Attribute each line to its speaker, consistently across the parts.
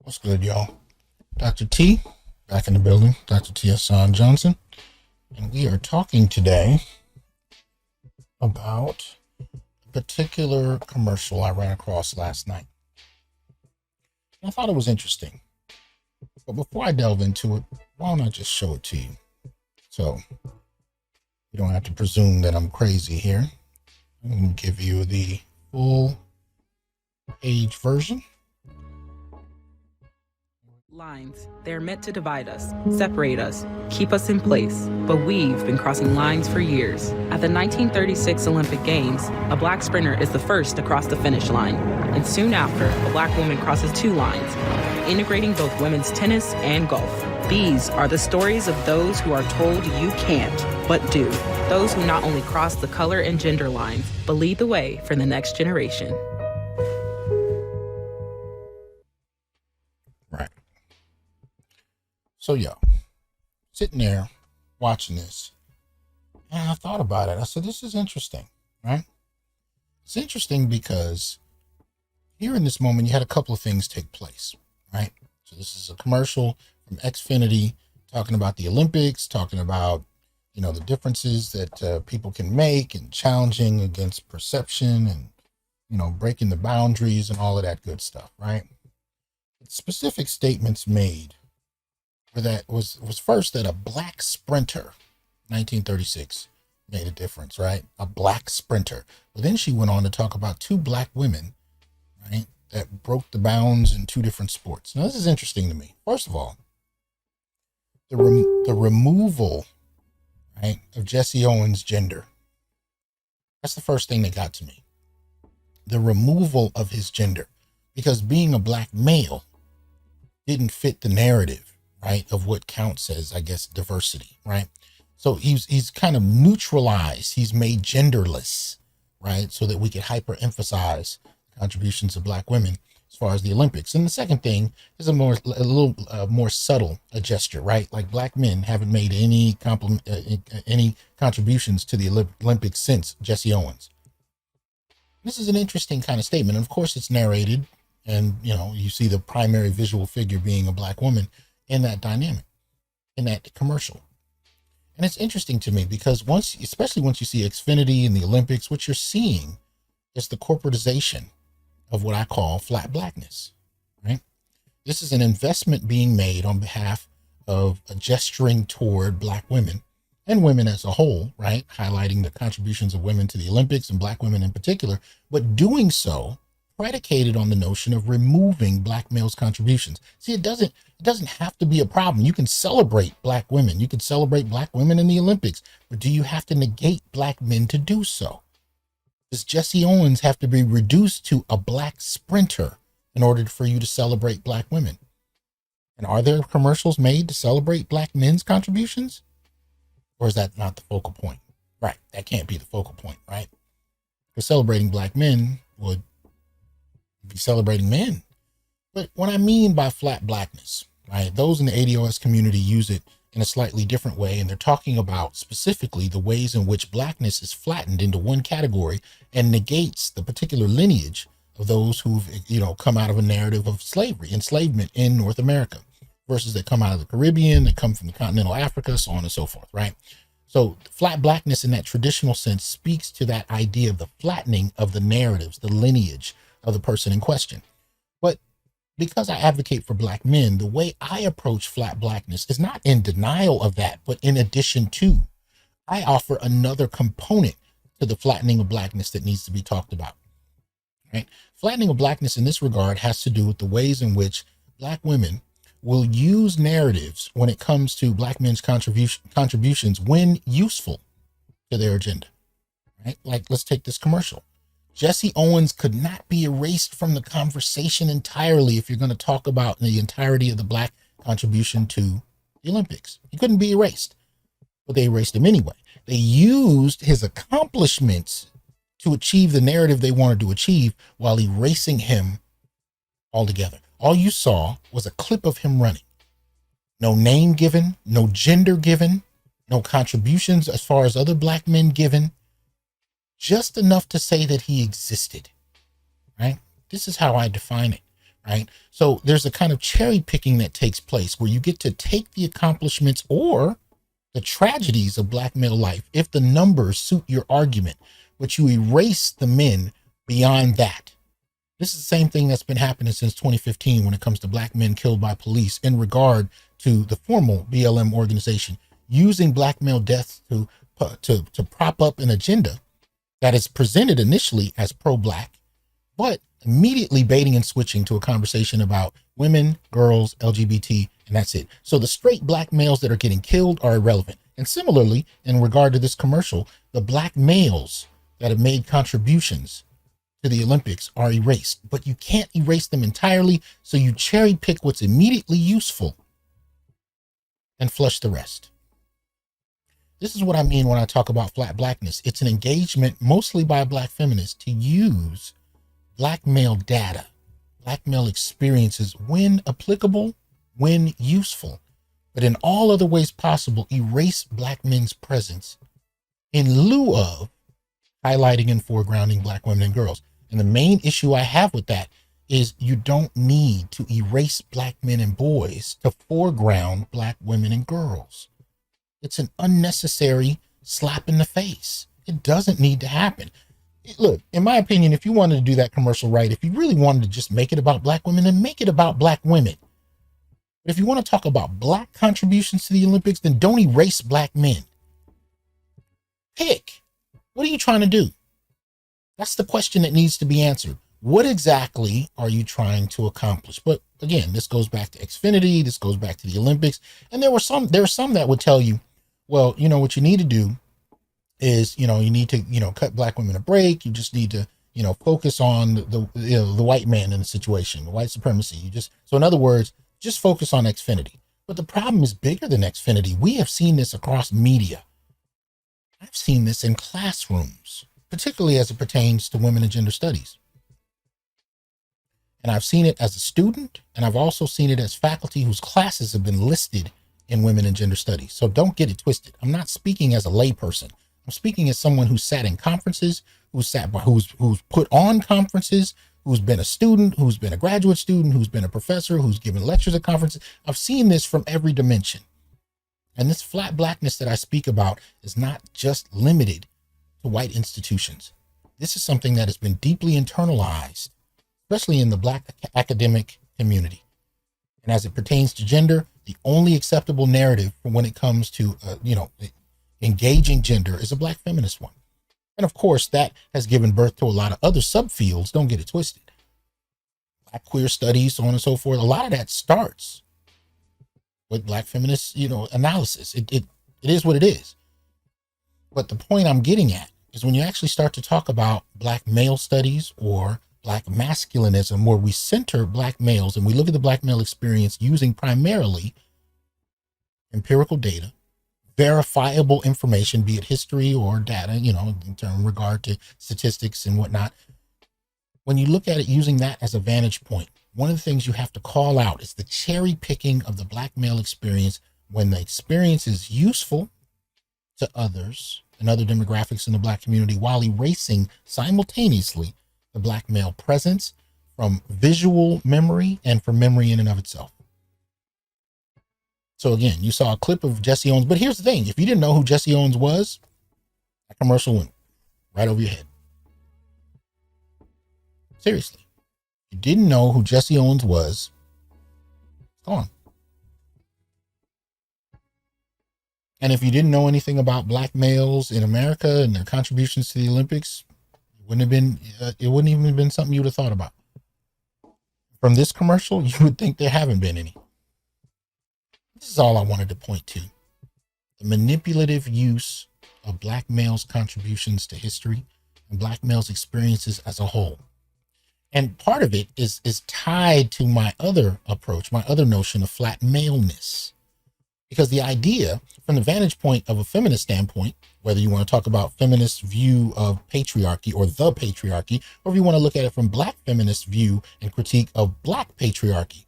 Speaker 1: What's good, y'all? Dr. T, back in the building. Dr. T. Hasan Johnson. And we are talking today about a particular commercial I ran across last night. And I thought it was interesting. But before I delve into it, why don't I just show it to you? So you don't have to presume that I'm crazy here. I'm going to give you the full page version.
Speaker 2: Lines. They're meant to divide us, separate us, keep us in place. But we've been crossing lines for years. At the 1936 Olympic Games, a black sprinter is the first to cross the finish line. And soon after, a black woman crosses two lines, integrating both women's tennis and golf. These are the stories of those who are told you can't, but do. Those who not only cross the color and gender lines, but lead the way for the next generation.
Speaker 1: Right. So, sitting there watching this, and I thought about it. I said, this is interesting, right? It's interesting because here in this moment, you had a couple of things take place, right? So this is a commercial from Xfinity talking about the Olympics, talking about, the differences that people can make and challenging against perception and, breaking the boundaries and all of that good stuff, right? Specific statements made where that was first that a black sprinter, 1936, made a difference, right? A black sprinter. But then she went on to talk about two black women, right, that broke the bounds in two different sports. Now, this is interesting to me. First of all, the removal, right, of Jesse Owens' gender. That's the first thing that got to me. The removal of his gender. Because being a black male didn't fit the narrative, right, of what counts as, I guess, diversity, right? So he's kind of neutralized. He's made genderless, right, so that we could hyper-emphasize contributions of black women as far as the Olympics. And the second thing is a little more subtle gesture, right? Like black men haven't made any contributions to the Olympics since Jesse Owens. This is an interesting kind of statement. And of course, it's narrated. And, you see the primary visual figure being a black woman in that dynamic, in that commercial. And it's interesting to me because especially once you see Xfinity and the Olympics, what you're seeing is the corporatization of what I call flat blackness, right? This is an investment being made on behalf of gesturing toward black women and women as a whole, right? Highlighting the contributions of women to the Olympics and black women in particular, but doing so predicated on the notion of removing black males' contributions. See, it doesn't have to be a problem. You can celebrate black women. You can celebrate black women in the Olympics, but do you have to negate black men to do so? Does Jesse Owens have to be reduced to a black sprinter in order for you to celebrate black women? And are there commercials made to celebrate black men's contributions? Or is that not the focal point? Right. That can't be the focal point, right? Because celebrating black men would be celebrating men. But what I mean by flat blackness, right? Those in the ADOS community use it in a slightly different way. And they're talking about specifically the ways in which blackness is flattened into one category and negates the particular lineage of those who've, come out of a narrative of slavery, enslavement in North America versus that come out of the Caribbean, that come from the continental Africa, so on and so forth, right? So flat blackness in that traditional sense speaks to that idea of the flattening of the narratives, the lineage of the person in question. But because I advocate for black men, the way I approach flat blackness is not in denial of that, but in addition to, I offer another component to the flattening of blackness that needs to be talked about, right? Flattening of blackness in this regard has to do with the ways in which black women will use narratives when it comes to black men's contributions when useful to their agenda, right? Like, let's take this commercial. Jesse Owens could not be erased from the conversation entirely if you're going to talk about the entirety of the black contribution to the Olympics. He couldn't be erased, but they erased him anyway. They used his accomplishments to achieve the narrative they wanted to achieve while erasing him altogether. All you saw was a clip of him running. No name given, no gender given, no contributions as far as other black men given. Just enough to say that he existed, right? This is how I define it. right? So there's a kind of cherry picking that takes place where you get to take the accomplishments or the tragedies of Black male life if the numbers suit your argument, but you erase the men beyond that. This is the same thing that's been happening since 2015 when it comes to Black men killed by police in regard to the formal BLM organization, using Black male deaths to prop up an agenda that is presented initially as pro-Black, but immediately baiting and switching to a conversation about women, girls, LGBT, and that's it. So the straight Black males that are getting killed are irrelevant. And similarly, in regard to this commercial, the Black males that have made contributions to the Olympics are erased, but you can't erase them entirely. So you cherry pick what's immediately useful and flush the rest. This is what I mean when I talk about flat Blackness. It's an engagement mostly by Black feminists to use Black male data, Black male experiences when applicable, when useful, but in all other ways possible, erase Black men's presence in lieu of highlighting and foregrounding Black women and girls. And the main issue I have with that is you don't need to erase Black men and boys to foreground Black women and girls. It's an unnecessary slap in the face. It doesn't need to happen. Look, in my opinion, if you wanted to do that commercial right, if you really wanted to just make it about Black women, then make it about Black women. But if you want to talk about Black contributions to the Olympics, then don't erase Black men. Pick. What are you trying to do? That's the question that needs to be answered. What exactly are you trying to accomplish? But again, this goes back to Xfinity. This goes back to the Olympics. And there are some that would tell you, well, you know, what you need to do is, you need to, cut Black women a break. You just need to, focus on the white man in the situation, the white supremacy. So in other words, just focus on Xfinity. But the problem is bigger than Xfinity. We have seen this across media. I've seen this in classrooms, particularly as it pertains to women and gender studies. And I've seen it as a student, and I've also seen it as faculty whose classes have been listed in women and gender studies. So don't get it twisted. I'm not speaking as a layperson. I'm speaking as someone who's sat in conferences, who's put on conferences, who's been a student, who's been a graduate student, who's been a professor, who's given lectures at conferences. I've seen this from every dimension. And this flat Blackness that I speak about is not just limited to white institutions. This is something that has been deeply internalized, especially in the Black academic community. And as it pertains to gender, the only acceptable narrative for when it comes to, engaging gender is a Black feminist one. And of course, that has given birth to a lot of other subfields. Don't get it twisted. Black queer studies, so on and so forth. A lot of that starts with Black feminist, analysis. It is what it is. But the point I'm getting at is when you actually start to talk about Black male studies or Black masculinism, where we center Black males and we look at the Black male experience using primarily empirical data, verifiable information, be it history or data, in regard to statistics and whatnot. When you look at it using that as a vantage point, one of the things you have to call out is the cherry picking of the Black male experience when the experience is useful to others and other demographics in the Black community, while erasing simultaneously the Black male presence from visual memory and from memory in and of itself. So again, you saw a clip of Jesse Owens, but here's the thing. If you didn't know who Jesse Owens was, that commercial went right over your head. Seriously. If you didn't know who Jesse Owens was, it's gone. And if you didn't know anything about Black males in America and their contributions to the Olympics, it wouldn't even have been something you would have thought about. From this commercial, you would think there haven't been any. This is all I wanted to point to. The manipulative use of Black males' contributions to history and Black males' experiences as a whole. And part of it is tied to my other approach, my other notion of flat maleness. Because the idea, from the vantage point of a feminist standpoint, whether you want to talk about feminist view of patriarchy or the patriarchy, or if you want to look at it from Black feminist view and critique of Black patriarchy,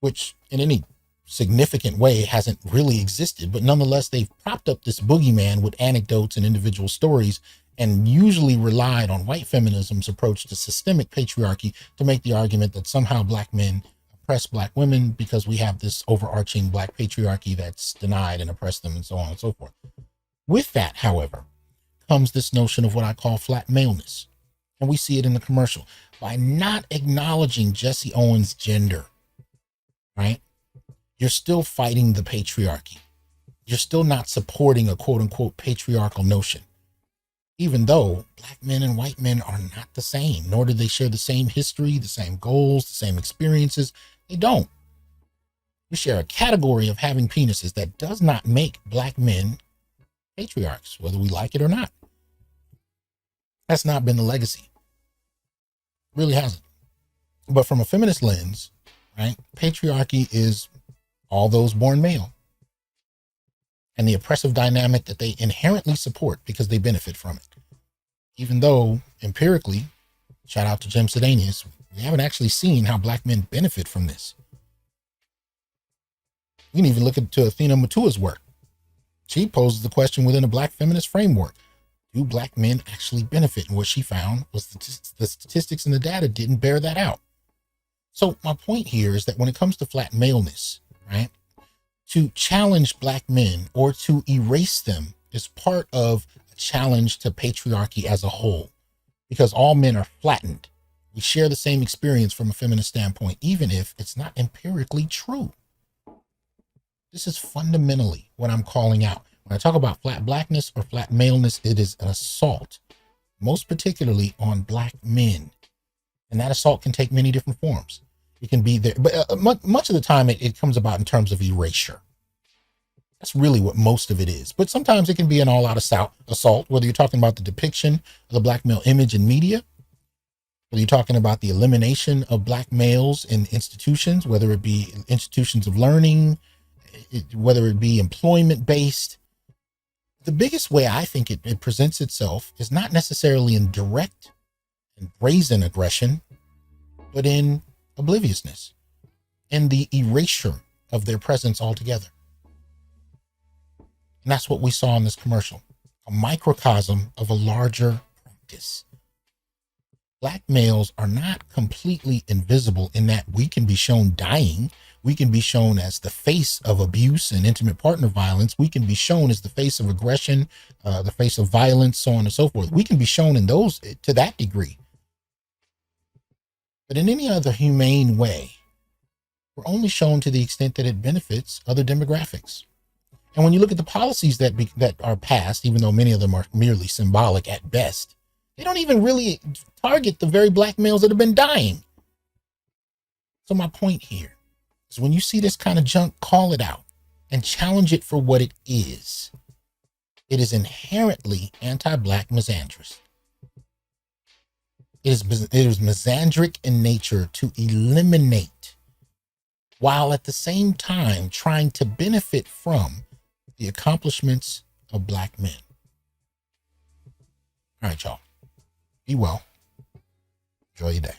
Speaker 1: which in any significant way hasn't really existed, but nonetheless, they've propped up this boogeyman with anecdotes and individual stories and usually relied on white feminism's approach to systemic patriarchy to make the argument that somehow black men oppress black women because we have this overarching black patriarchy that's denied and oppressed them and so on and so forth. With that, however, comes this notion of what I call flat maleness. And we see it in the commercial. By not acknowledging Jesse Owens' gender, right? You're still fighting the patriarchy. You're still not supporting a quote unquote patriarchal notion. Even though black men and white men are not the same, nor do they share the same history, the same goals, the same experiences. They don't. We share a category of having penises that does not make black men patriarchs, whether we like it or not. That's not been the legacy. Really hasn't. But from a feminist lens, right, patriarchy is all those born male and the oppressive dynamic that they inherently support because they benefit from it. Even though empirically, shout out to Jim Sedanius, we haven't actually seen how black men benefit from this. You can even look into Athena Matua's work. She poses the question within a black feminist framework. Do black men actually benefit? And what she found was the statistics and the data didn't bear that out. So my point here is that when it comes to flat maleness, right, to challenge black men or to erase them is part of a challenge to patriarchy as a whole, because all men are flattened. We share the same experience from a feminist standpoint, even if it's not empirically true. This is fundamentally what I'm calling out. When I talk about flat blackness or flat maleness, it is an assault, most particularly on black men. And that assault can take many different forms. It can be there, but much of the time it comes about in terms of erasure. That's really what most of it is. But sometimes it can be an all-out assault, whether you're talking about the depiction of the black male image in media, whether you're talking about the elimination of black males in institutions, whether it be institutions of learning, whether it be employment-based. The biggest way I think it presents itself is not necessarily in direct and brazen aggression, but in obliviousness and the erasure of their presence altogether. And that's what we saw in this commercial, a microcosm of a larger practice. Black males are not completely invisible in that we can be shown dying. We can be shown as the face of abuse and intimate partner violence. We can be shown as the face of aggression, the face of violence, so on and so forth. We can be shown in those to that degree. But in any other humane way, we're only shown to the extent that it benefits other demographics. And when you look at the policies that are passed, even though many of them are merely symbolic at best, they don't even really target the very black males that have been dying. So my point here is when you see this kind of junk, call it out and challenge it for what it is. It is inherently anti-black misandrous. It is misandric in nature to eliminate, while at the same time trying to benefit from the accomplishments of black men. All right, y'all. Be well. Enjoy your day.